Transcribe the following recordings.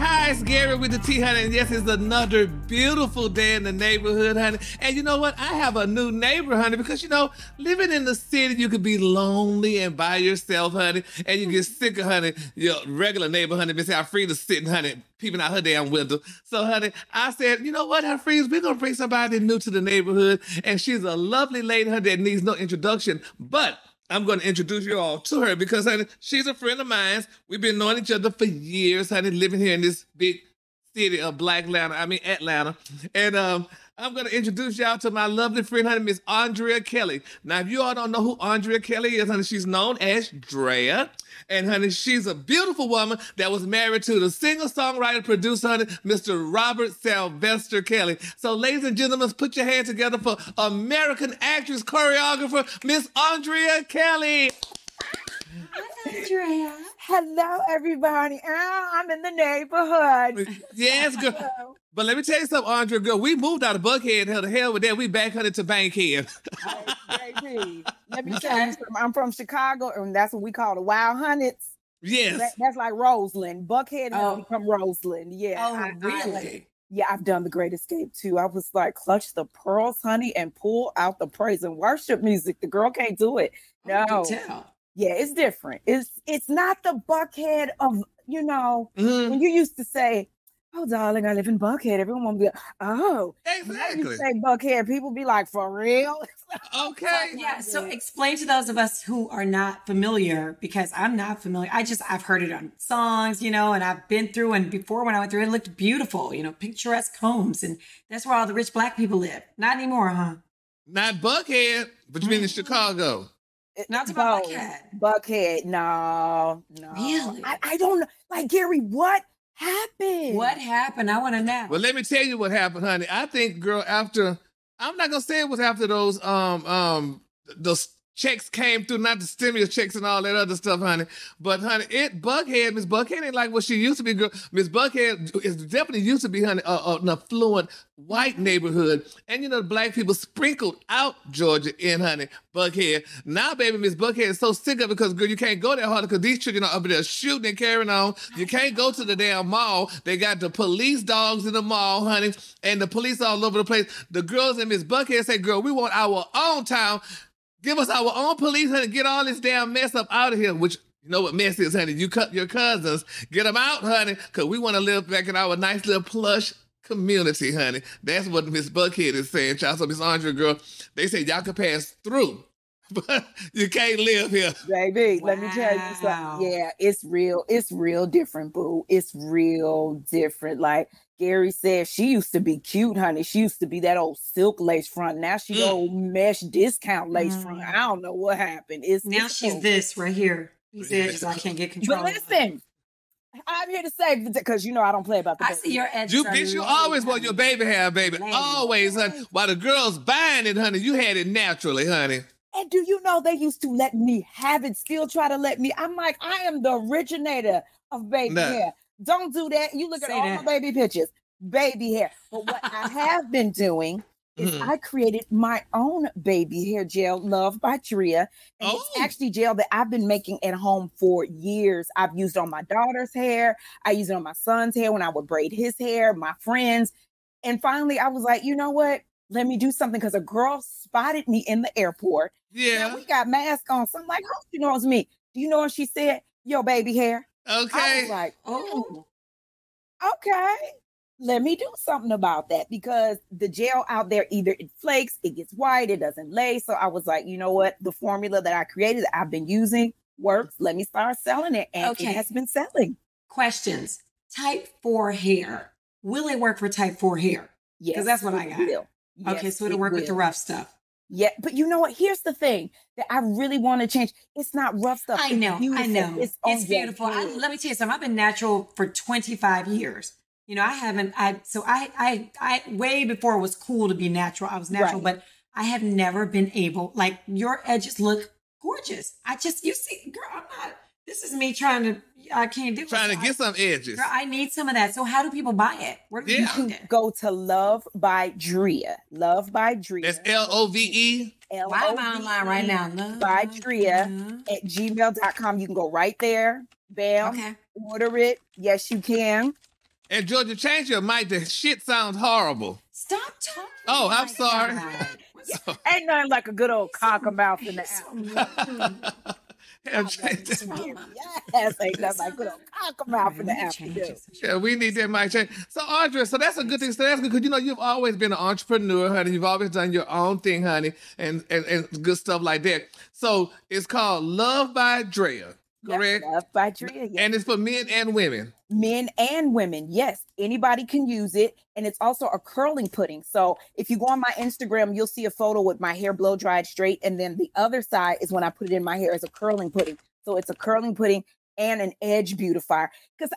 Hi, it's Gary with the T, honey. And yes, it's another beautiful day in the neighborhood, honey. And you know what? I have a new neighbor, honey, because, you know, living in the city, you could be lonely and by yourself, honey. And you get sick of, honey, your regular neighbor, honey, Miss Alfreda's sitting, honey, peeping out her damn window. So, honey, I said, you know what, Alfredas, we're going to bring somebody new to the neighborhood. And she's a lovely lady, honey, that needs no introduction. But I'm going to introduce you all to her because, honey, she's a friend of mine. We've been knowing each other for years, honey, living here in this big city of Atlanta. And I'm going to introduce y'all to my lovely friend, honey, Miss Andrea Kelly. Now, if you all don't know who Andrea Kelly is, honey, she's known as Drea. And, honey, she's a beautiful woman that was married to the singer-songwriter, producer, honey, Mr. Robert Sylvester Kelly. So, ladies and gentlemen, put your hands together for American actress, choreographer, Miss Andrea Kelly. Hi, Andrea. Hello, everybody. I'm in the neighborhood. Yes, girl. Hello. But let me tell you something, Andrea, girl. We moved out of Buckhead. Hell, the hell with that. We back, honey, to Bankhead. Baby, let me tell you something. I'm from Chicago, and that's what we call the Wild Hundreds. Yes. That's like Roseland. Buckhead has become Roseland. Yeah. Oh, really? Yeah, I've done the Great Escape too. I was like, clutch the pearls, honey, and pull out the praise and worship music. The girl can't do it. No. Oh, you can tell. Yeah, it's different. It's not the Buckhead of, you know, when you used to say, oh, darling, I live in Buckhead. Everyone will be like, oh. Exactly. When you say Buckhead, people be like, for real? Okay. Yeah, so explain to those of us who are not familiar, because I'm not familiar. I've heard it on songs, you know, and I've been through, and before when I went through, it looked beautiful, you know, picturesque homes, and that's where all the rich Black people live. Not anymore, huh? Not Buckhead, but you mean in Chicago. Not about Buckhead. Buckhead, no. Really? I don't know. Like, Gary, what happened? What happened? I want to know. Well, let me tell you what happened, honey. I think, girl, I'm not gonna say it was after those checks came through, not the stimulus checks and all that other stuff, honey. But, honey, Miss Buckhead ain't like what she used to be, girl. Miss Buckhead is definitely used to be, honey, an affluent white neighborhood. And, you know, the Black people sprinkled out Georgia in, honey, Buckhead. Now, baby, Miss Buckhead is so sick of it because, girl, you can't go there hard because these children are up there shooting and carrying on. You can't go to the damn mall. They got the police dogs in the mall, honey, and the police all over the place. The girls in Miss Buckhead say, girl, we want our own town. Give us our own police, honey. Get all this damn mess up out of here, which, you know what mess is, honey. You cut your cousins. Get them out, honey, because we want to live back in our nice little plush community, honey. That's what Miss Buckhead is saying, child. So, Miss Andrea, girl, they say y'all can pass through, but you can't live here. Baby, let me tell you something. Yeah, it's real different, boo. It's real different. Like Gary said, she used to be cute, honey. She used to be that old silk lace front. Now she old mesh discount lace front. I don't know what happened. She's this right here. These edges I can't get control. But listen, I'm here to say, because you know I don't play about the I see your edges. You always want your baby hair, baby. Always, honey. While the girls buying it, honey, you had it naturally, honey. And do you know they used to let me have it, still try to let me. I'm like, I am the originator of baby hair. Don't do that. You look at all my baby pictures, baby hair. But what I have been doing is I created my own baby hair gel, Love by Drea. And it's actually gel that I've been making at home for years. I've used it on my daughter's hair. I use it on my son's hair when I would braid his hair, my friends. And finally, I was like, you know what? Let me do something, because a girl spotted me in the airport. Yeah. Now, we got masks on. So I'm like, how she knows me? Do you know what she said? Your baby hair. Okay. I was like, okay. Let me do something about that, because the gel out there, either it flakes, it gets white, it doesn't lay. So I was like, you know what? The formula that I created, that I've been using, works. Let me start selling it. And it has been selling. Questions. Type 4 hair. Will it work for type 4 hair? Yes. Because that's what I got. Okay, so it'll work with the rough stuff. Yeah, but you know what? Here's the thing that I really want to change. It's not rough stuff. I know. It's beautiful. Let me tell you something. I've been natural for 25 years. You know, I way before it was cool to be natural. I was natural, but I have never been able, like, your edges look gorgeous. You see, girl, this is me I can't do it. Trying to get some edges. Girl, I need some of that. So how do people buy it? Where do you find it? Go to Love by Drea. Love by Drea. That's LOVE. Why am I online right now? Love by Drea at gmail.com. You can go right there. Bam. Okay. Order it. Yes, you can. And Georgia, change your mic. The shit sounds horrible. Stop talking. Oh, I'm sorry. Ain't nothing like a good old cockamouth in the afternoon. Yes, ain't nothing like good old cockamouth in the afternoon. Yeah, we need that mic change. So, Andrea, so that's a good thing. So that's good because you've always been an entrepreneur, honey. You've always done your own thing, honey, and good stuff like that. So it's called Love by Drea. Correct? Love by Drea, yes. And it's for men and women. Men and women, yes. Anybody can use it. And it's also a curling pudding. So if you go on my Instagram, you'll see a photo with my hair blow dried straight. And then the other side is when I put it in my hair as a curling pudding. So it's a curling pudding and an edge beautifier. Because,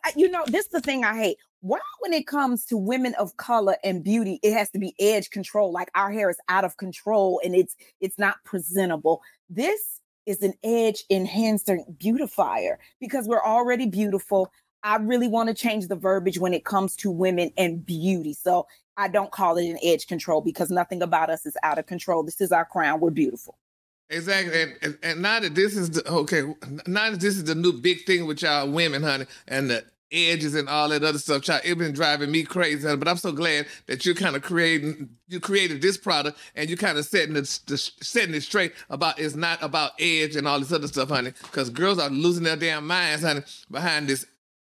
this is the thing I hate. Why when it comes to women of color and beauty, it has to be edge control. Like our hair is out of control and it's not presentable. This is an edge enhancer beautifier because we're already beautiful. I really want to change the verbiage when it comes to women and beauty. So I don't call it an edge control because nothing about us is out of control. This is our crown. We're beautiful. Exactly. And now that this is the new big thing with y'all women, honey, and the edges and all that other stuff, child, it's been driving me crazy, honey. But I'm so glad that you're kind of created this product and you're kind of setting it straight about it's not about edge and all this other stuff, honey. Because girls are losing their damn minds, honey, behind this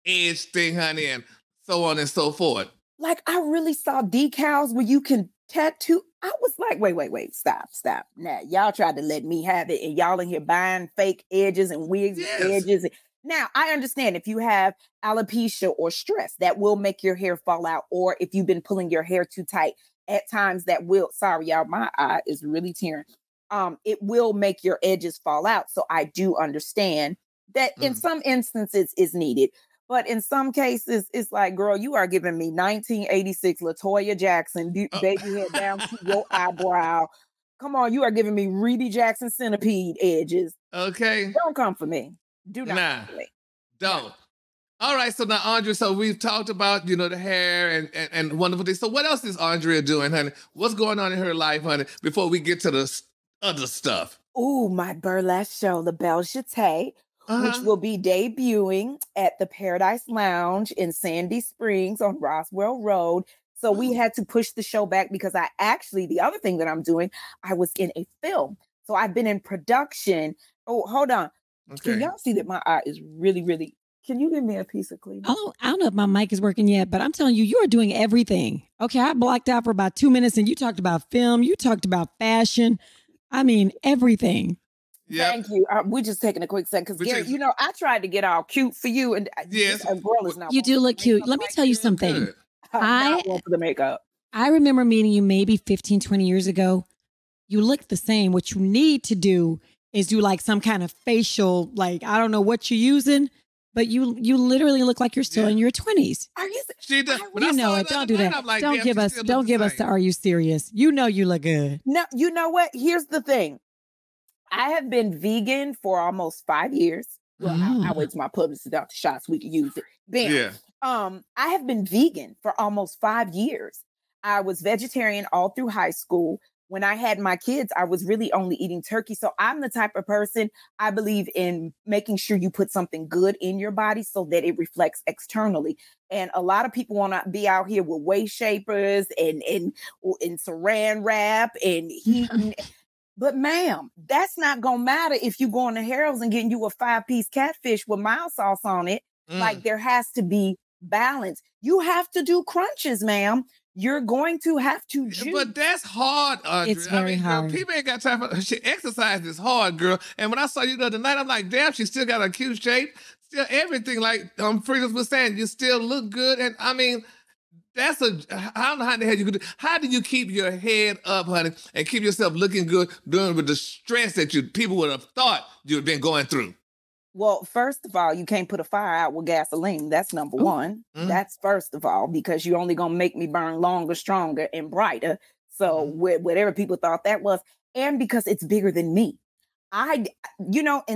edge thing, honey, and so on and so forth. Like I really saw decals where you can tattoo. I was like, wait, stop. Now y'all tried to let me have it and y'all in here buying fake edges and wigs and edges. Now, I understand if you have alopecia or stress, that will make your hair fall out. Or if you've been pulling your hair too tight, at times that will, sorry, y'all, my eye is really tearing. It will make your edges fall out. So I do understand that in some instances it's needed. But in some cases, it's like, girl, you are giving me 1986 LaToya Jackson, baby hair down to your eyebrow. Come on, you are giving me Reedy Jackson centipede edges. Okay. Don't come for me. Do not. Don't. All right. So now, Andrea, so we've talked about, the hair and wonderful things. So what else is Andrea doing, honey? What's going on in her life, honey, before we get to the other stuff? Oh, my burlesque show, The Belle Jetée, which will be debuting at the Paradise Lounge in Sandy Springs on Roswell Road. So we had to push the show back because the other thing that I'm doing, I was in a film. So I've been in production. Oh, hold on. Okay. Can y'all see that my eye is really, really, can you give me a piece of cleaner? Oh, I don't know if my mic is working yet, but I'm telling you, you are doing everything. Okay, I blocked out for about 2 minutes and you talked about film, you talked about fashion. I mean, everything. Yep. Thank you. We're just taking a quick second because Gary, I tried to get all cute for you, and a girl is not. You do look cute. Let me tell you something. I want for the makeup. I remember meeting you maybe 15, 20 years ago. You look the same. What you need to do is do like some kind of facial, like I don't know what you're using, but you literally look like you're still in your 20s. Are you? She does. You know it. Don't do that. Like, don't give us the are you serious? You know you look good. No, you know what? Here's the thing. I have been vegan for almost 5 years. Well, I wait till my publicist out the shots we can use it. Bam. Yeah. I have been vegan for almost 5 years. I was vegetarian all through high school. When I had my kids, I was really only eating turkey. So I'm the type of person, I believe in making sure you put something good in your body so that it reflects externally. And a lot of people want to be out here with waist shapers and saran wrap and heat. But ma'am, that's not going to matter if you go on the Harold's and getting you a 5-piece catfish with mild sauce on it. Like there has to be balance. You have to do crunches, ma'am. You're going to have to juice. But that's hard, Andrea. It's very hard. Girl, people ain't got time for exercise is hard, girl. And when I saw you the other night, I'm like, damn, she still got a cute shape. Still everything. Like Frida's was saying, you still look good. And I mean, I don't know how the hell you could do. How do you keep your head up, honey, and keep yourself looking good during with the stress that people would have thought you'd been going through? Well, first of all, you can't put a fire out with gasoline. That's number one. That's first of all, because you're only going to make me burn longer, stronger, and brighter. So whatever people thought that was, and because it's bigger than me. And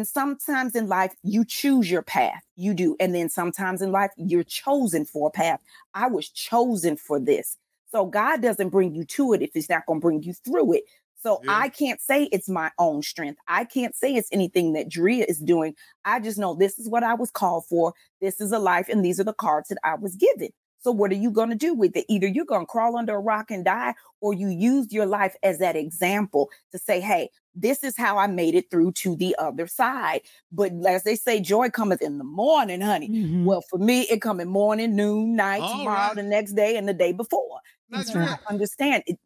sometimes in life, you choose your path. You do. And then sometimes in life, you're chosen for a path. I was chosen for this. So God doesn't bring you to it if he's not going to bring you through it. So I can't say it's my own strength. I can't say it's anything that Drea is doing. I just know this is what I was called for. This is a life, and these are the cards that I was given. So what are you going to do with it? Either you're going to crawl under a rock and die, or you use your life as that example to say, hey, this is how I made it through to the other side. But as they say, joy cometh in the morning, honey. Mm-hmm. Well, for me, it coming morning, noon, night, tomorrow, the next day, and the day before. That's right. I understand it,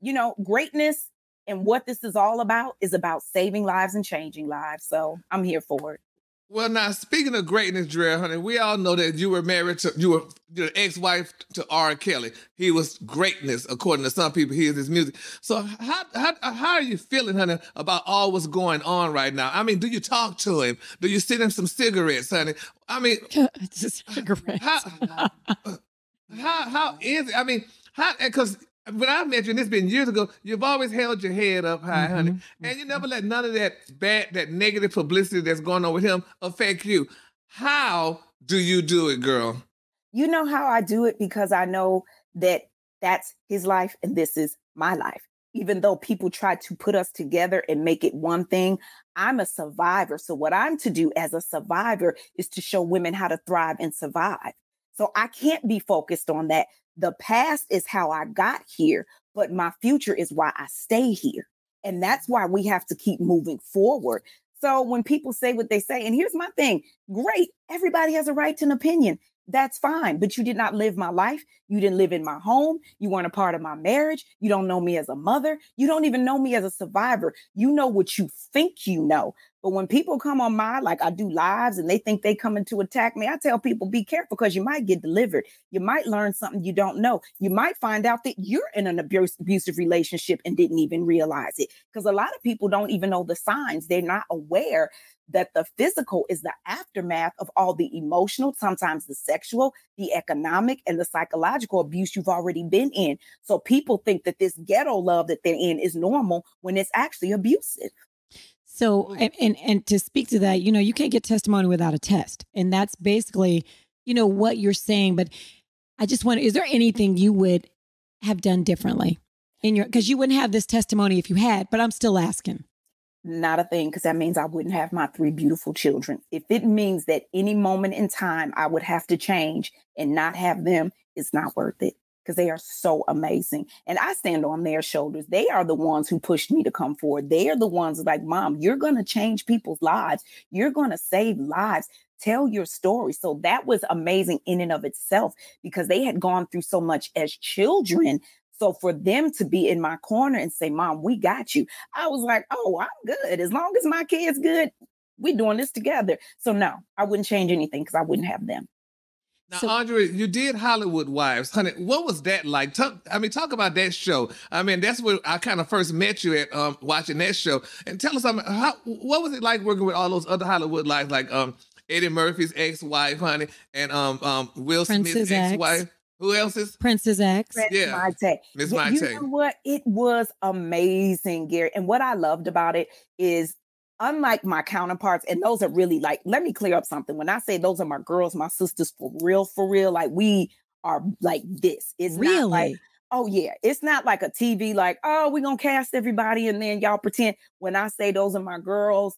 greatness and what this is all about is about saving lives and changing lives. So I'm here for it. Well, now, speaking of greatness, Drea, honey, we all know that you were married to, you were your ex-wife to R. Kelly. He was greatness, according to some people. He is his music. So how are you feeling, honey, about all what's going on right now? I mean, do you talk to him? Do you send him some cigarettes, honey? I mean, cigarettes. How is it? I mean, because when I met you, and it's been years ago, you've always held your head up high, honey. And you never let none of that negative publicity that's going on with him affect you. How do you do it, girl? You know how I do it, because I know that that's his life and this is my life. Even though people try to put us together and make it one thing, I'm a survivor. So what I'm to do as a survivor is to show women how to thrive and survive. So I can't be focused on that. The past is how I got here, but my future is why I stay here. And that's why we have to keep moving forward. So when people say what they say, and here's my thing, great, everybody has a right to an opinion. That's fine. But you did not live my life. You didn't live in my home. You weren't a part of my marriage. You don't know me as a mother. You don't even know me as a survivor. You know what you think you know. But when people come on like I do lives and they think they coming to attack me, I tell people, be careful, because you might get delivered. You might learn something you don't know. You might find out that you're in an abusive relationship and didn't even realize it. Because a lot of people don't even know the signs. They're not aware that the physical is the aftermath of all the emotional, sometimes the sexual, the economic, and the psychological abuse you've already been in. So people think that this ghetto love that they're in is normal when it's actually abusive. So, and to speak to that, you can't get testimony without a test. And that's basically, what you're saying. But I just wonder, is there anything you would have done differently because you wouldn't have this testimony if you had, but I'm still asking. Not a thing, because that means I wouldn't have my 3 beautiful children. If it means that any moment in time I would have to change and not have them, it's not worth it, because they are so amazing. And I stand on their shoulders. They are the ones who pushed me to come forward. They are the ones like, Mom, you're going to change people's lives. You're going to save lives. Tell your story. So that was amazing in and of itself, because they had gone through so much as children. So for them to be in my corner and say, Mom, we got you. I was like, oh, I'm good. As long as my kid's good, we're doing this together. So no, I wouldn't change anything, because I wouldn't have them. Now, Andrea, you did Hollywood Wives. Honey, what was that like? Talk about that show. I mean, that's where I kind of first met you at watching that show. And tell us something, what was it like working with all those other Hollywood wives, like Eddie Murphy's ex-wife, honey, and Will Smith's ex-wife? Who else is? Princess X. Miss Maite. You know what? It was amazing, Gary. And what I loved about it is, unlike my counterparts, and those are really like, let me clear up something. When I say those are my girls, my sisters, for real, like we are like this. It's really not like, oh yeah, it's not like a TV, like, oh, we're going to cast everybody and then y'all pretend. When I say those are my girls,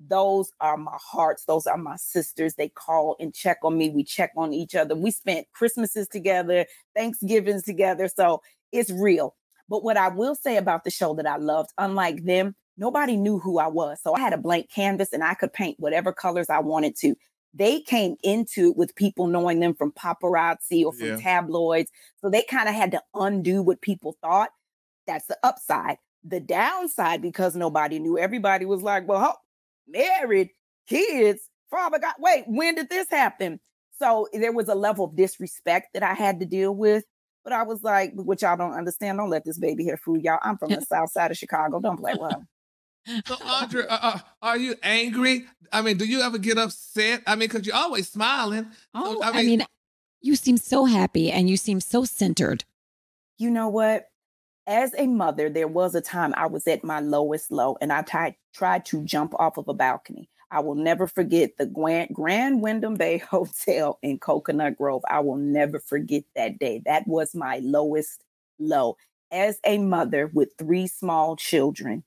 those are my hearts. Those are my sisters. They call and check on me. We check on each other. We spent Christmases together, Thanksgivings together. So it's real. But what I will say about the show that I loved, unlike them, nobody knew who I was. So I had a blank canvas and I could paint whatever colors I wanted to. They came into it with people knowing them from paparazzi or from tabloids. So they kind of had to undo what people thought. That's the upside. The downside, because nobody knew, everybody was like, well, married, kids, father got, wait, when did this happen? So there was a level of disrespect that I had to deal with. But I was like, which y'all don't understand. Don't let this baby here fool y'all. I'm from the south side of Chicago. Don't play with her. So, Andrea, are you angry? I mean, do you ever get upset? I mean, because you're always smiling. Oh, so, I mean, you seem so happy and you seem so centered. You know what? As a mother, there was a time I was at my lowest low, and I tried to jump off of a balcony. I will never forget the Grand Wyndham Bay Hotel in Coconut Grove. I will never forget that day. That was my lowest low. As a mother with 3 small children,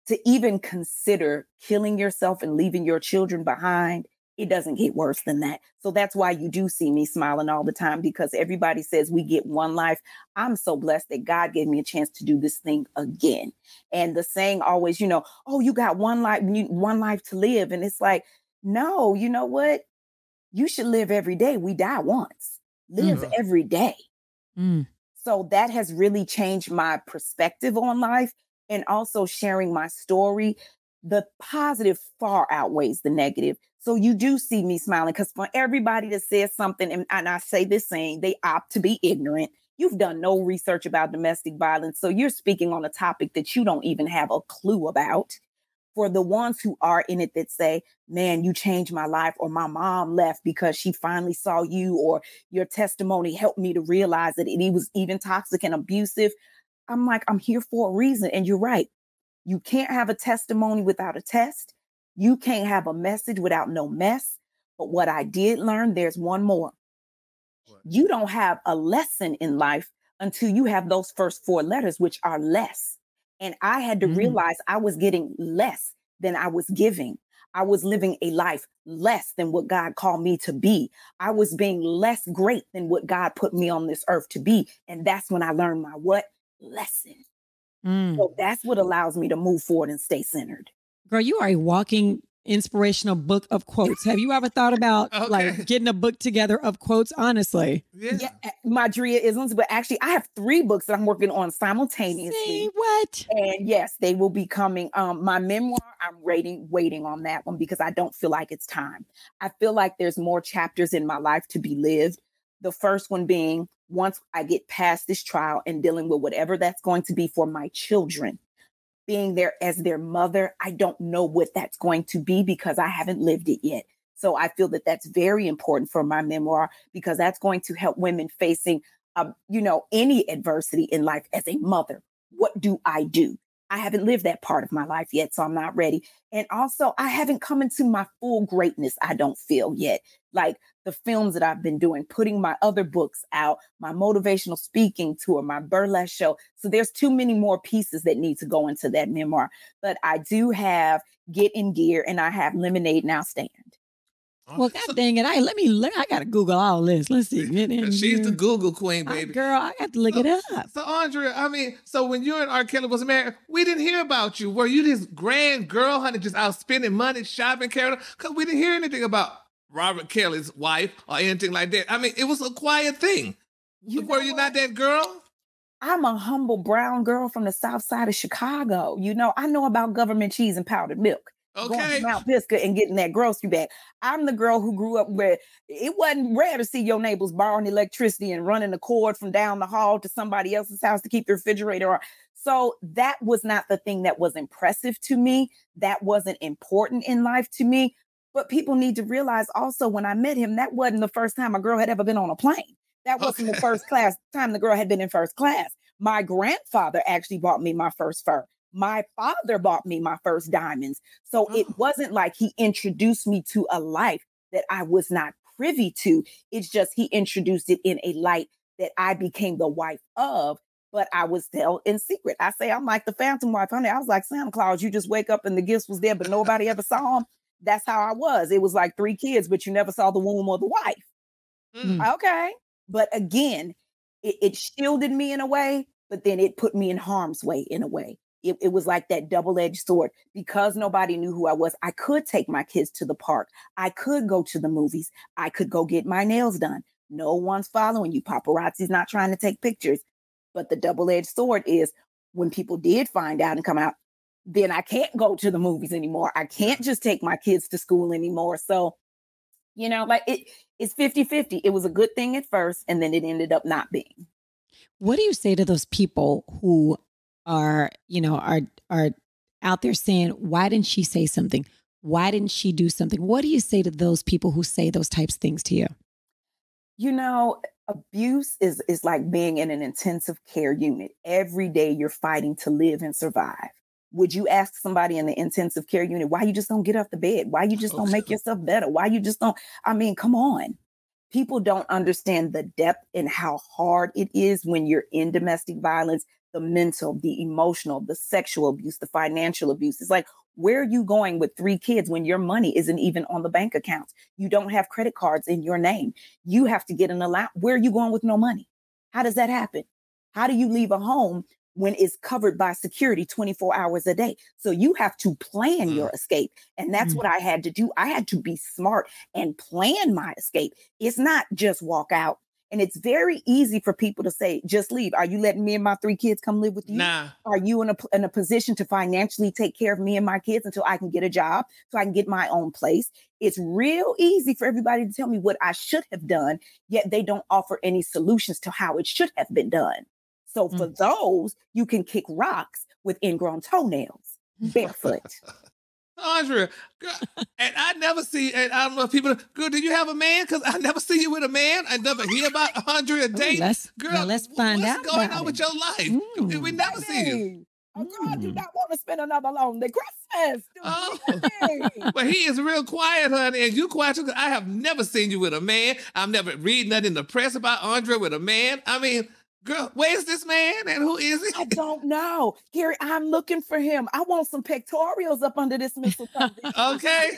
to even consider killing yourself and leaving your children behind, It doesn't get worse than that. So that's why you do see me smiling all the time, because everybody says we get one life. I'm so blessed that God gave me a chance to do this thing again. And the saying always, oh, you got one life to live. And it's like, no, you know what? You should live every day. We die once. Live every day. Mm. So that has really changed my perspective on life, and also sharing my story. The positive far outweighs the negative. So you do see me smiling, because for everybody that says something, and I say this saying, they opt to be ignorant. You've done no research about domestic violence. So you're speaking on a topic that you don't even have a clue about. For the ones who are in it that say, man, you changed my life, or my mom left because she finally saw you, or your testimony helped me to realize that it was even toxic and abusive. I'm like, I'm here for a reason. And you're right. You can't have a testimony without a test. You can't have a message without no mess. But what I did learn, there's one more. What? You don't have a lesson in life until you have those first 4 letters, which are less. And I had to realize I was getting less than I was giving. I was living a life less than what God called me to be. I was being less great than what God put me on this earth to be. And that's when I learned my what? Lesson. So that's what allows me to move forward and stay centered. Girl, you are a walking inspirational book of quotes. Have you ever thought about like getting a book together of quotes? Honestly. Yeah, my Drea isms, but actually I have 3 books that I'm working on simultaneously. See what? And yes, they will be coming. My memoir, I'm waiting on that one, because I don't feel like it's time. I feel like there's more chapters in my life to be lived. The first one being, once I get past this trial and dealing with whatever that's going to be for my children, being there as their mother, I don't know what that's going to be, because I haven't lived it yet. So I feel that that's very important for my memoir, because that's going to help women facing, any adversity in life as a mother. What do? I haven't lived that part of my life yet, so I'm not ready. And also, I haven't come into my full greatness, I don't feel yet. Like the films that I've been doing, putting my other books out, my motivational speaking tour, my burlesque show. So there's too many more pieces that need to go into that memoir. But I do have Get in Gear, and I have Lemonade Now Stand. Well, God dang it. I got to Google all this. Let's see. She's the Google queen, baby. Girl, I got to look it up. So, Andrea, so when you and R. Kelly was married, we didn't hear about you. Were you this grand girl, honey, just out spending money, shopping, Carol? Because we didn't hear anything about Robert Kelly's wife or anything like that. It was a quiet thing. Were you not that girl? I'm a humble brown girl from the south side of Chicago. I know about government cheese and powdered milk. Going to Mount Pisgah and getting that grocery bag. I'm the girl who grew up where it wasn't rare to see your neighbors borrowing electricity and running the cord from down the hall to somebody else's house to keep the refrigerator on. So that was not the thing that was impressive to me. That wasn't important in life to me. But people need to realize also, when I met him, that wasn't the first time a girl had ever been on a plane. That wasn't the first time the girl had been in first class. My grandfather actually bought me my first fur. My father bought me my first diamonds. So it wasn't like he introduced me to a life that I was not privy to. It's just he introduced it in a light that I became the wife of, but I was still in secret. I'm like the phantom wife, honey. I was like Santa Claus. You just wake up and the gifts was there, but nobody ever saw them. That's how I was. It was like 3 kids, but you never saw the womb or the wife. Okay. But again, it shielded me in a way, but then it put me in harm's way in a way. It was like that double-edged sword. Because nobody knew who I was, I could take my kids to the park. I could go to the movies. I could go get my nails done. No one's following you. Paparazzi's not trying to take pictures. But the double-edged sword is, when people did find out and come out, then I can't go to the movies anymore. I can't just take my kids to school anymore. So, it's 50-50. It was a good thing at first, and then it ended up not being. What do you say to those people who are out there saying, why didn't she say something? Why didn't she do something? What do you say to those people who say those types of things to you? Abuse is like being in an intensive care unit. Every day you're fighting to live and survive. Would you ask somebody in the intensive care unit, why you just don't get off the bed? Why you just don't make yourself better? Why you just don't? Come on. People don't understand the depth and how hard it is when you're in domestic violence. The mental, the emotional, the sexual abuse, the financial abuse. It's like, Where are you going with 3 kids when your money isn't even on the bank accounts? You don't have credit cards in your name. You have to get an allowance. Where are you going with no money? How does that happen? How do you leave a home when it's covered by security 24 hours a day? So you have to plan your escape. And that's what I had to do. I had to be smart and plan my escape. It's not just walk out. And it's very easy for people to say, just leave. Are you letting me and my 3 kids come live with you? Nah. Are you in a position to financially take care of me and my kids until I can get a job, so I can get my own place? It's real easy for everybody to tell me what I should have done, yet they don't offer any solutions to how it should have been done. So for those, you can kick rocks with ingrown toenails, barefoot. Andrea, girl, and I never see, and I don't know if people, girl, do you have a man? Because I never see you with a man. I never hear about Andrea dating. Let's find out what's going on with your life. We never see you. Oh, God, do not want to spend another lonely Christmas. But he is real quiet, honey, and you quiet too, because I have never seen you with a man. I've never read nothing in the press about Andrea with a man. I mean, girl, where's this man and who is he? I don't know. Gary, I'm looking for him. I want some pectorials up under this mistletoe. Okay.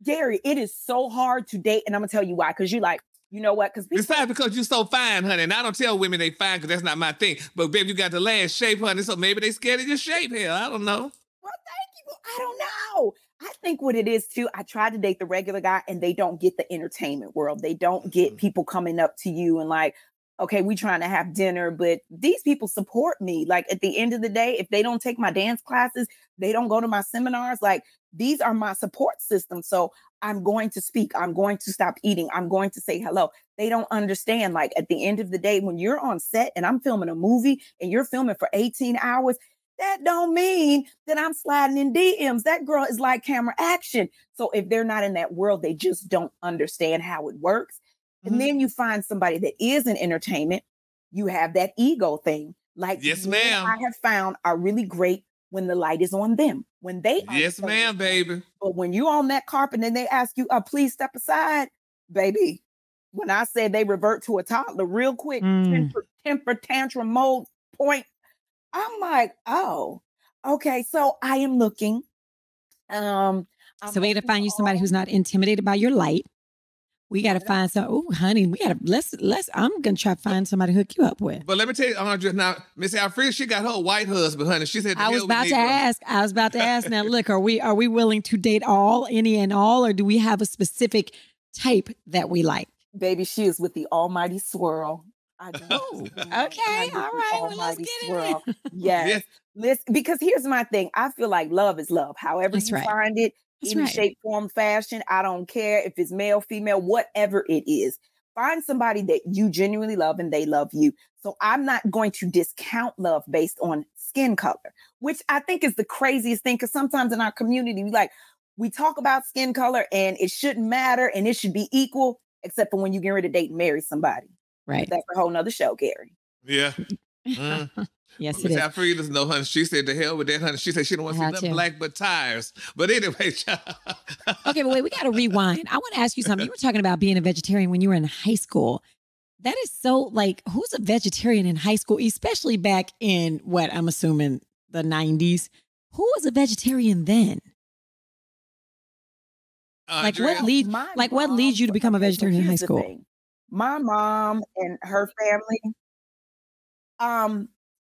Gary, it is so hard to date. And I'm going to tell you why. Because you like, you know what? Besides, because you're so fine, honey. And I don't tell women they fine because that's not my thing. But baby, you got the last shape, honey. So maybe they scared of your shape here. I don't know. Well, thank you. I don't know. I think what it is too, I tried to date the regular guy and they don't get the entertainment world. They don't get people coming up to you and like, okay, we trying to have dinner, but these people support me. Like at the end of the day, if they don't take my dance classes, they don't go to my seminars, like these are my support system. So I'm going to speak. I'm going to stop eating. I'm going to say hello. They don't understand. Like at the end of the day, when you're on set and I'm filming a movie and you're filming for 18 hours, that don't mean that I'm sliding in DMs. That girl is like camera action. So if they're not in that world, they just don't understand how it works. And then you find somebody that is in entertainment. You have that ego thing. Like, yes, ma'am. I have found are really great when the light is on them. When they are yes, ma'am, baby. But when you're on that carpet and they ask you, please step aside, baby. When I say they revert to a toddler real quick, temper tantrum mode point, I'm like, oh, okay. So I am looking. So we got to find you somebody who's not intimidated by your light. We got to find some. Oh, honey, we got to let's. I'm gonna try to find somebody to hook you up with. But let me tell you, Andrea. Now, Miss Alfredas, she got her white husband, honey. She said, I was about to ask. Now, look, are we willing to date any and all, or do we have a specific type that we like? Baby, she is with the almighty swirl. Okay, all right. Well, let's get swirl. Yes. Listen, because here's my thing. I feel like love is love. However you find it. Any shape, form, fashion. I don't care if it's male, female, whatever it is. Find somebody that you genuinely love and they love you. So I'm not going to discount love based on skin color, which I think is the craziest thing. Because sometimes in our community, we talk about skin color and it shouldn't matter and it should be equal, except for when you get ready to date and marry somebody. Right. That's a whole nother show, Gary. Yeah. Yes, it is. Alfredas, no, honey. She said, "The hell with that, honey." She said she don't want to see nothing black but tires. But anyway, okay, but wait, we got to rewind. I want to ask you something. You were talking about being a vegetarian when you were in high school. That is so like, who's a vegetarian in high school, especially back in what I'm assuming the 90s? Who was a vegetarian then? Like what leads you to become a vegetarian in high school? My mom and her family,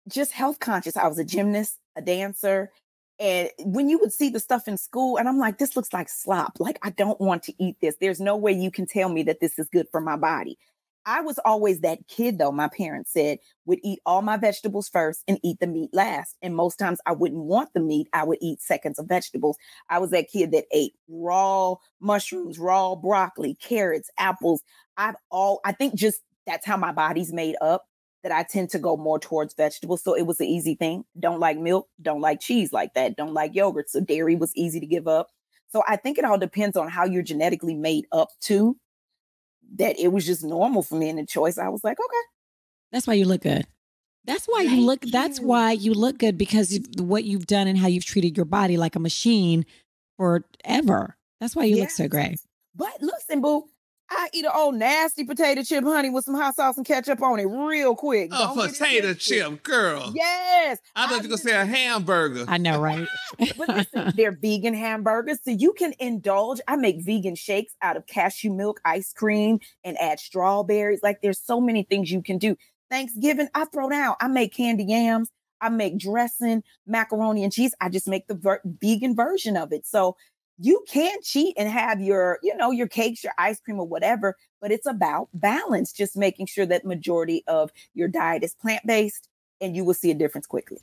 just health conscious. I was a gymnast, a dancer. And when you would see the stuff in school, and I'm like, this looks like slop. Like, I don't want to eat this. There's no way you can tell me that this is good for my body. I was always that kid, though, my parents said, would eat all my vegetables first and eat the meat last. And most times I wouldn't want the meat. I would eat seconds of vegetables. I was that kid that ate raw mushrooms, raw broccoli, carrots, apples. I think just that's how my body's made up, that I tend to go more towards vegetables. So it was an easy thing. Don't like milk, don't like cheese like that, don't like yogurt. So dairy was easy to give up. So I think it all depends on how you're genetically made up to, that it was just normal for me. And the choice, I was like, okay. That's why you look good. That's why you look good, because of what you've done and how you've treated your body like a machine forever. That's why you look so great. But listen, boo, I eat an old nasty potato chip, honey, with some hot sauce and ketchup on it real quick. Oh, potato chip, girl. Yes. I thought you were going to say a hamburger. I know, right? But listen, they're vegan hamburgers, so you can indulge. I make vegan shakes out of cashew milk, ice cream, and add strawberries. Like, there's so many things you can do. Thanksgiving, I throw down. I make candy yams. I make dressing, macaroni and cheese. I just make the vegan version of it. So you can cheat and have your, your cakes, your ice cream or whatever, but it's about balance, just making sure that majority of your diet is plant-based, and you will see a difference quickly.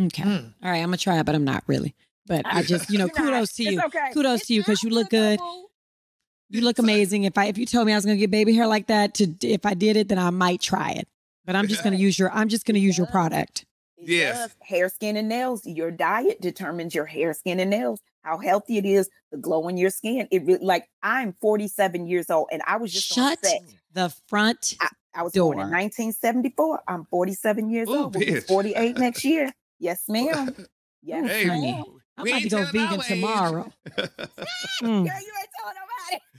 Okay. All right. I'm going to try it, but I'm not really. But I just, kudos to you. Okay. Kudos to you because you look good. You look amazing. If you told me I was going to get baby hair like that, if I did it, then I might try it. But I'm just going to use your product. Yes. Hair, skin, and nails. Your diet determines your hair, skin, and nails. How healthy it is, the glow in your skin. I'm 47 years old, and I was just shut the front I was door. born in 1974. I'm 47 years old. We'll be 48 next year. Yes, ma'am. Yes, hey, ma'am. I'm about to go vegan tomorrow. Girl, you ain't telling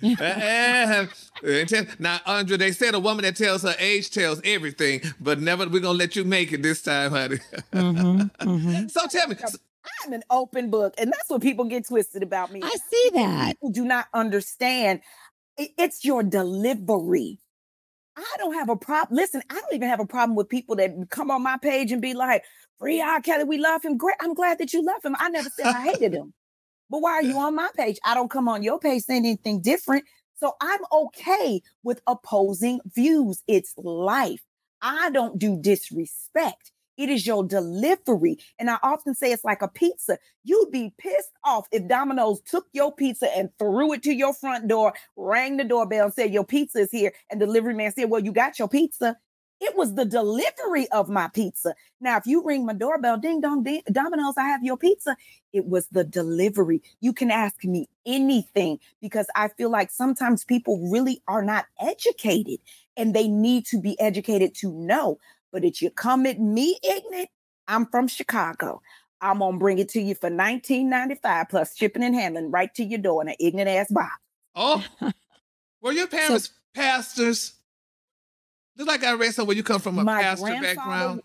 nobody. Now, Andrea, they said a woman that tells her age tells everything, but never. We're gonna let you make it this time, honey. So tell me. I'm an open book, and that's what people get twisted about me. I see that. People do not understand. It's your delivery. I don't have a problem. Listen, I don't even have a problem with people that come on my page and be like, "Free R. Kelly, we love him." Great. I'm glad that you love him. I never said I hated him. But why are you on my page? I don't come on your page saying anything different. So I'm okay with opposing views. It's life. I don't do disrespect. It is your delivery. And I often say it's like a pizza. You'd be pissed off if Domino's took your pizza and threw it to your front door, rang the doorbell and said, your pizza is here. And the delivery man said, well, you got your pizza. It was the delivery of my pizza. Now, if you ring my doorbell, ding dong, ding, Domino's, I have your pizza. It was the delivery. You can ask me anything because I feel like sometimes people really are not educated and they need to be educated to know. But if you come at me ignorant, I'm from Chicago. I'm going to bring it to you for $19.95 plus shipping and handling right to your door in an ignorant ass box. Oh, were your parents pastors? Look like I read somewhere you come from a pastor background.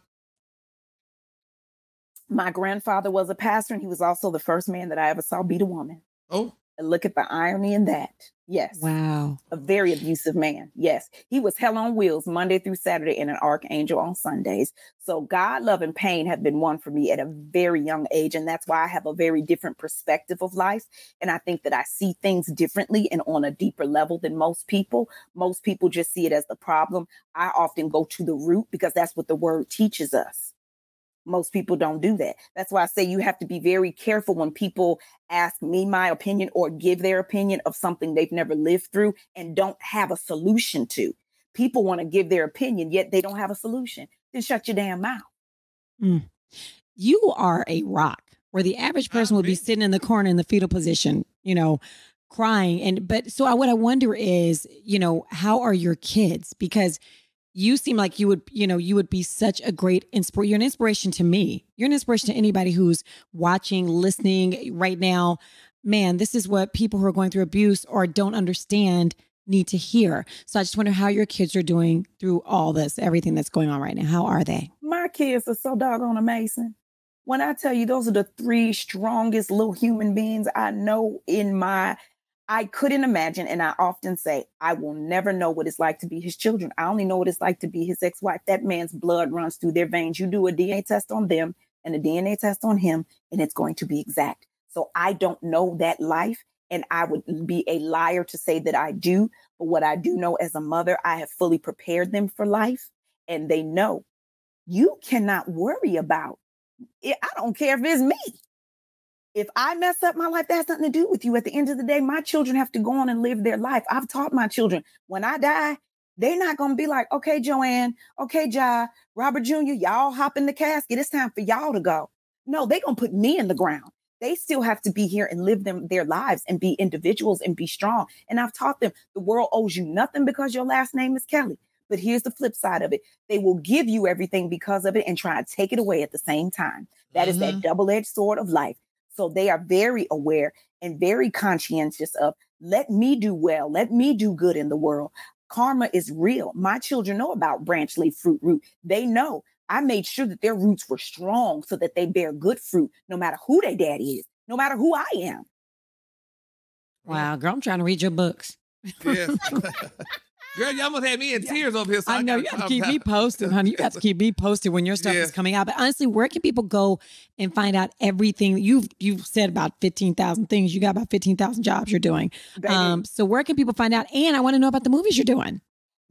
My grandfather was a pastor, and he was also the first man that I ever saw beat a woman. Oh. And look at the irony in that. Yes. Wow. A very abusive man. Yes. He was hell on wheels Monday through Saturday and an archangel on Sundays. So God, love, and pain have been one for me at a very young age. And that's why I have a very different perspective of life. And I think that I see things differently and on a deeper level than most people. Most people just see it as the problem. I often go to the root because that's what the word teaches us. Most people don't do that. That's why I say you have to be very careful when people ask me my opinion or give their opinion of something they've never lived through and don't have a solution to. People want to give their opinion, yet they don't have a solution. Then shut your damn mouth. You are a rock where the average person would be sitting in the corner in the fetal position, crying. What I wonder is, how are your kids? Because you seem like you would be such a great inspiration. You're an inspiration to me. You're an inspiration to anybody who's watching, listening right now. Man, this is what people who are going through abuse or don't understand need to hear. So I just wonder how your kids are doing through all this, everything that's going on right now. How are they? My kids are so doggone amazing. When I tell you those are the three strongest little human beings I know I couldn't imagine. And I often say, I will never know what it's like to be his children. I only know what it's like to be his ex-wife. That man's blood runs through their veins. You do a DNA test on them and a DNA test on him, and it's going to be exact. So I don't know that life, and I would be a liar to say that I do. But what I do know as a mother, I have fully prepared them for life, and they know you cannot worry about it. I don't care if it's me. If I mess up my life, that has nothing to do with you. At the end of the day, my children have to go on and live their life. I've taught my children when I die, they're not going to be like, okay, Joanne, okay, Ja, Robert Jr., y'all hop in the casket. It's time for y'all to go. No, they're going to put me in the ground. They still have to be here and live their lives and be individuals and be strong. And I've taught them the world owes you nothing because your last name is Kelly. But here's the flip side of it. They will give you everything because of it and try to take it away at the same time. That is that double-edged sword of life. So they are very aware and very conscientious of, let me do well, let me do good in the world. Karma is real. My children know about branch leaf fruit root. They know. I made sure that their roots were strong so that they bear good fruit, no matter who their daddy is, no matter who I am. Wow, girl, I'm trying to read your books. Yes. Girl, you almost had me in tears over here. So I know you have to keep me posted, honey. You have to keep me posted when your stuff is coming out. But honestly, where can people go and find out everything? You've said about 15,000 things. You got about 15,000 jobs you're doing. So where can people find out? And I want to know about the movies you're doing.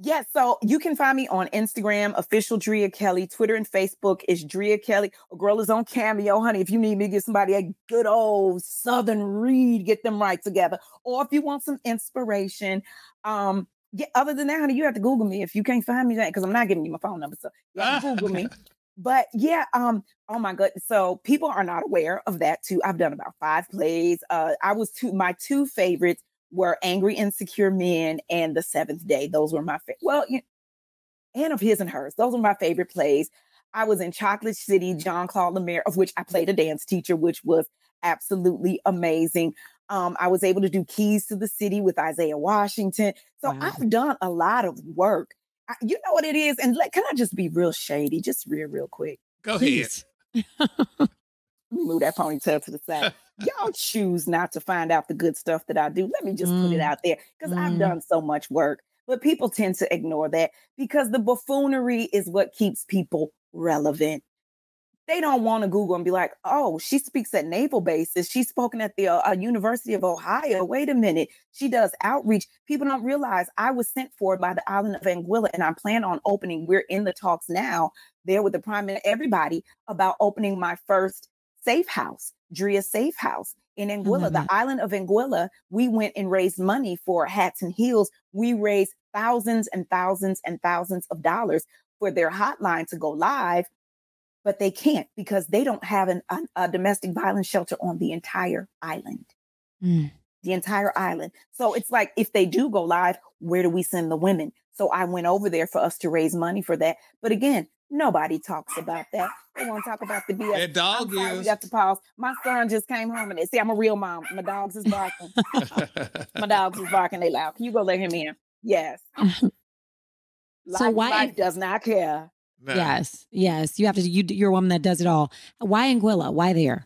Yes, so you can find me on Instagram, official Drea Kelly. Twitter and Facebook is Drea Kelly. A girl is on Cameo, honey. If you need me to get somebody a good old Southern read, get them right together. Or if you want some inspiration, other than that, honey, you have to Google me if you can't find me, because I'm not giving you my phone number. So you have to Google me. But yeah, oh my goodness. So people are not aware of that too. I've done about 5 plays. My 2 favorites were Angry, Insecure Men and The Seventh Day. Those were my favorite. Well, and of His and Hers. Those were my favorite plays. I was in Chocolate City, John Claude Lemire, of which I played a dance teacher, which was absolutely amazing. I was able to do Keys to the City with Isaiah Washington. So I've done a lot of work. You know what it is? And can I just be real shady? Just real quick. Go ahead. Let me move that ponytail to the side. Y'all choose not to find out the good stuff that I do. Let me just put it out there, because I've done so much work. But people tend to ignore that because the buffoonery is what keeps people relevant. They don't want to Google and be like, oh, she speaks at naval bases. She's spoken at the University of Ohio. Wait a minute. She does outreach. People don't realize I was sent for by the island of Anguilla, and I plan on opening. We're in the talks now there with the Prime Minister, everybody, about opening my first safe house, Drea Safe House in Anguilla, the island of Anguilla. We went and raised money for Hats and Heels. We raised thousands and thousands and thousands of dollars for their hotline to go live. But they can't because they don't have a domestic violence shelter on the entire island. The entire island. So it's like, if they do go live, where do we send the women? So I went over there for us to raise money for that. But again, nobody talks about that. They want to talk about the BS. That dog is. We got to pause. My son just came home and they see, I'm a real mom. My dogs is barking. My dogs is barking. They loud. Can you go let him in? Yes. So life does not care. No. Yes. You have to. You're a woman that does it all. Why Anguilla? Why there?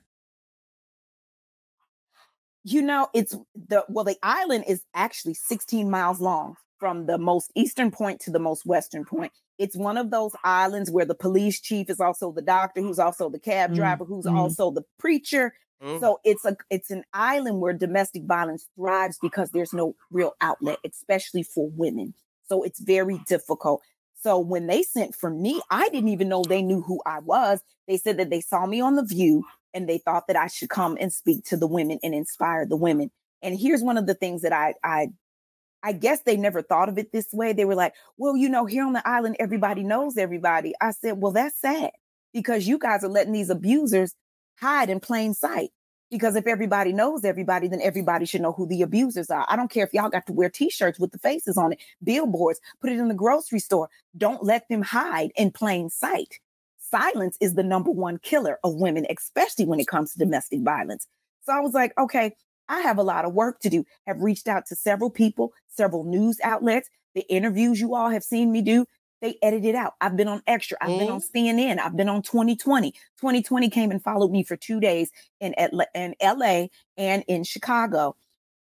The island is actually 16 miles long from the most eastern point to the most western point. It's one of those islands where the police chief is also the doctor, who's also the cab driver, who's also the preacher. So it's an island where domestic violence thrives because there's no real outlet, especially for women. So it's very difficult. So when they sent for me, I didn't even know they knew who I was. They said that they saw me on The View and they thought that I should come and speak to the women and inspire the women. And here's one of the things that I guess they never thought of it this way. They were like, well, here on the island, everybody knows everybody. I said, well, that's sad because you guys are letting these abusers hide in plain sight. Because if everybody knows everybody, then everybody should know who the abusers are. I don't care if y'all got to wear T-shirts with the faces on it, billboards, put it in the grocery store. Don't let them hide in plain sight. Silence is the number one killer of women, especially when it comes to domestic violence. So I was like, okay, I have a lot of work to do. Have reached out to several people, several news outlets. The interviews you all have seen me do, they edit it out. I've been on Extra. I've been on CNN. I've been on 2020. 2020 came and followed me for 2 days in LA and in Chicago.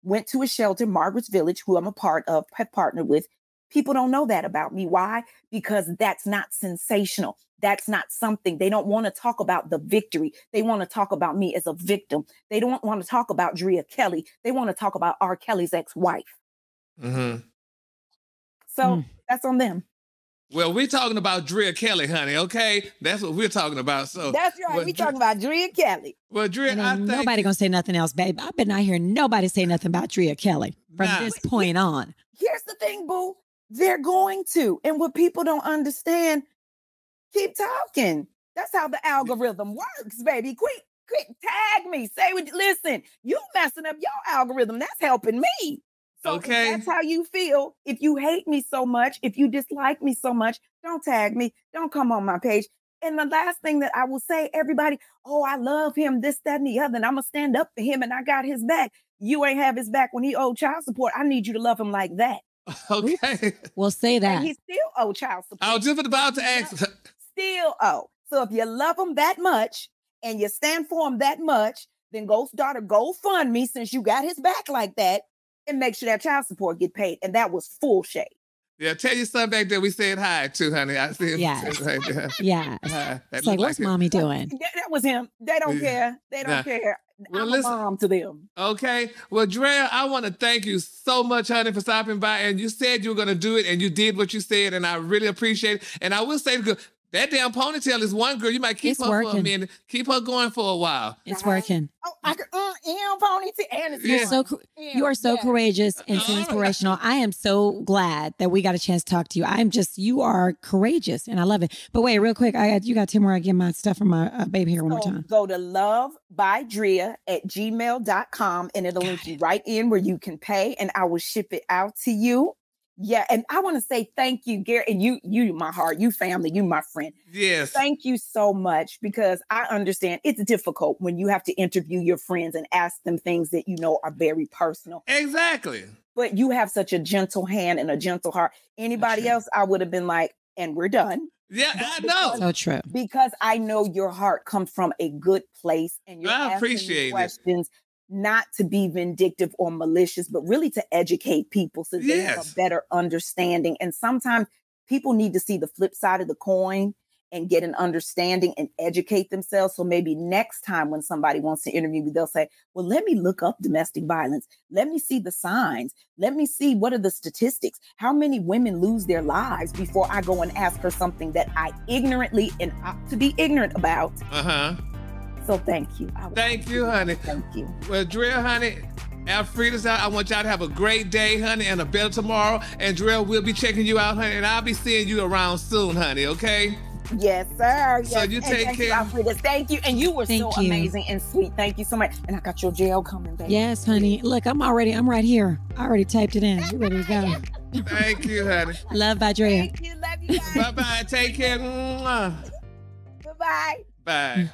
Went to a shelter, Margaret's Village, who I'm a part of, have partnered with. People don't know that about me. Why? Because that's not sensational. That's not something. They don't want to talk about the victory. They want to talk about me as a victim. They don't want to talk about Drea Kelly. They want to talk about R. Kelly's ex-wife. So that's on them. Well, we're talking about Drea Kelly, honey, okay? That's what we're talking about. So that's right. We're talking about Drea Kelly. Well, Drea, nobody gonna say nothing else, babe. I've been not hearing nobody say nothing about Drea Kelly from this point on. Here's the thing, boo. They're going to. And what people don't understand, keep talking. That's how the algorithm works, baby. Quick, tag me. Listen, you messing up your algorithm. That's helping me. So if that's how you feel. If you hate me so much, if you dislike me so much, don't tag me. Don't come on my page. And the last thing that I will say, everybody, oh, I love him, this, that, and the other, and I'm going to stand up for him, and I got his back. You ain't have his back when he owed child support. I need you to love him like that. Okay. We'll say that. And he still owe child support. I was just about to ask. Still owe. So if you love him that much and you stand for him that much, then go start a GoFundMe since you got his back like that and make sure that child support get paid. And that was full shade. Yeah, tell your son back there we said hi too, honey. I see him. Yes. Right there. Yes. It's like, what's mommy doing? That was him. They don't care. They don't care. Well, I'm a mom to them. Okay. Well, Drea, I want to thank you so much, honey, for stopping by. And you said you were going to do it, and you did what you said, and I really appreciate it. And I will say, that damn ponytail is one girl. You might keep her for a minute. Keep her going for a while. It's working. Oh, I could ponytail, and it's you are so courageous and so inspirational. I am so glad that we got a chance to talk to you. You are courageous, and I love it. But wait, real quick, you got 10 more. I get my stuff from my baby here one more time. Go to lovebydrea@gmail.com, and it'll link you right in where you can pay, and I will ship it out to you. Yeah, and I want to say thank you, Gary, and you my heart, you family, you my friend. Yes. Thank you so much, because I understand it's difficult when you have to interview your friends and ask them things that you know are very personal. Exactly. But you have such a gentle hand and a gentle heart. Anybody else, I would have been like, and we're done. Yeah, I know. So true. Because I know your heart comes from a good place, and you're I asking appreciate me questions. Not to be vindictive or malicious, but really to educate people so they have a better understanding. And sometimes people need to see the flip side of the coin and get an understanding and educate themselves. So maybe next time when somebody wants to interview me, they'll say, well, let me look up domestic violence. Let me see the signs. Let me see what are the statistics. How many women lose their lives before I go and ask her something that I ignorantly and opt to be ignorant about. So thank you. Thank you, honey. Thank you. Well, Drea, honey, Alfredas, I want y'all to have a great day, honey, and a better tomorrow. And Drea, we'll be checking you out, honey, and I'll be seeing you around soon, honey, okay? Yes, sir. Yes. So you take care. You, Alfredas. Thank you. And you were so amazing and sweet. Thank you so much. And I got your jail coming, baby. Yes, honey. Look, I'm right here. I already typed it in. You ready to go? Thank you, honey. Love by Drea. Thank you. Love you guys. Bye-bye. Take care. Bye-bye. Bye.